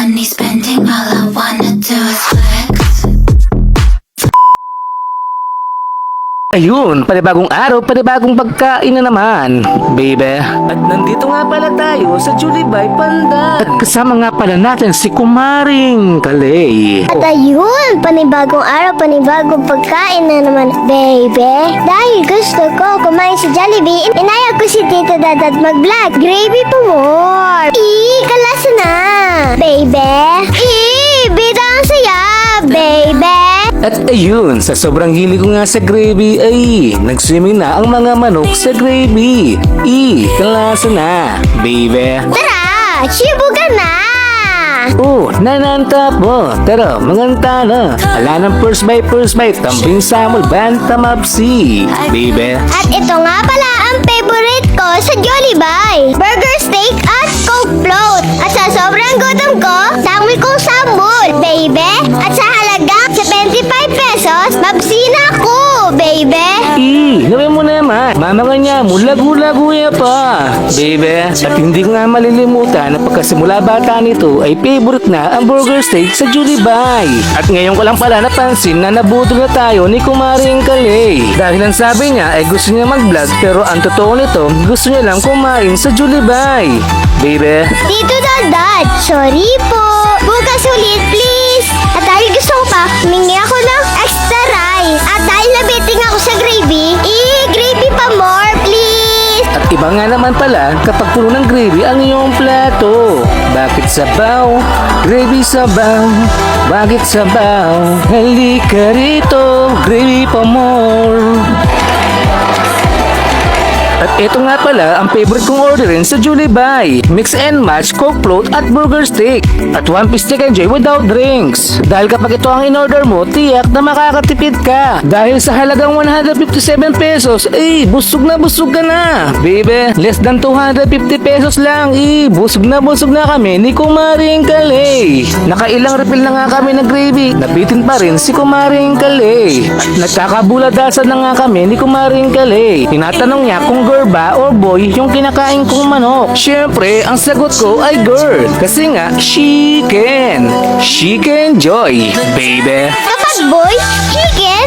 money spending, all I wanna do is flex. Ayun, panibagong araw, panibagong pagkain na naman, baby. At nandito nga pala tayo sa Jollibee Pandan. At kasama nga pala natin si Kumaring Kalay. At ayun, panibagong araw, panibagong pagkain na naman, baby. Dahil gusto ko kumain sa Jollibee, inayag ko si Tito Dadat mag-vlog. Gravy pa more. Kalasa na, baby. Bida ang saya, baby. At ayun, sa sobrang hilig ko nga sa gravy ay nagswimming na ang mga manok sa gravy. Kalasa na, baby. Tara, sibugan na. Oh, nananta po. Tara, manganta na. Ala ng first bite, tambing samol, bantam upsi, baby. At ito nga pala ang favorite ko sa Jollibee. Burger steak at Coke float. At sa sobrang gutom ko, dami kong sambol, baby. At sa halagang 75 pesos, mabsina ako, baby. Gawin mo naman. Mama niya mo, lagu-lagu yan pa, baby. At hindi ko nga malilimutan na pagkasimula bata nito ay favorite na ang burger steak sa Jollibee. At ngayon ko lang pala napansin na nabudol na tayo ni Kumaring Kalay. Dahil ang sabi niya ay gusto niya mag-vlog pero ang totoo nito, gusto niya lang kumain sa Jollibee, baby. Tito Dadat, sorry po. Bukas ulit, please. At dahil gusto ko pa, humingi ako ng extra rice. At dahil nabiting ako sa gravy, gravy pa more, please. At iba nga naman pala kapag puno ng gravy ang iyong plato. Bakit sabaw? Gravy sabaw. Bakit sabaw? Halika rito, gravy pa more. At ito nga pala ang favorite kong orderin sa Jollibee. Mix and match Coke float at burger steak. At one piece chicken joy without drinks. Dahil kapag ito ang in-order mo, tiyak na makakatipid ka. Dahil sa halagang 157 pesos, busog ka na. Baby, less than 250 pesos lang. Busog na kami ni Kumaring Kalay. Nakailang refill na nga kami ng gravy. Nabitin pa rin si Kumaring Kalay. At nagkakabuladasan na nga kami ni Kumaring Kalay. Tinatanong niya kung girl ba or boy yung kinakain kong manok. Siyempre, ang sagot ko ay girl. Kasi nga, chicken. Chicken joy, baby. Kapag boy, chicken.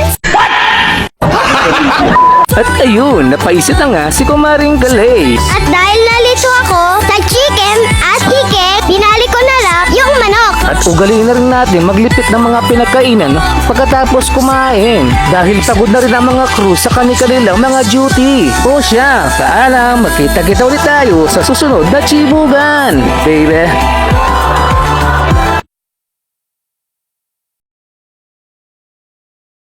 At ayun, napaisip na nga si Kumaring Kalay. At dahil nalito ako sa chicken at chicken, binalik ko na lang yung manok. At ugaling na rin natin maglipit ng mga pinagkainan pagkatapos kumain. Dahil pagod na rin ang mga crew sa kanilang mga duty. O siya, paalam, magkita-kita ulit tayo sa susunod na Chibugan, baby.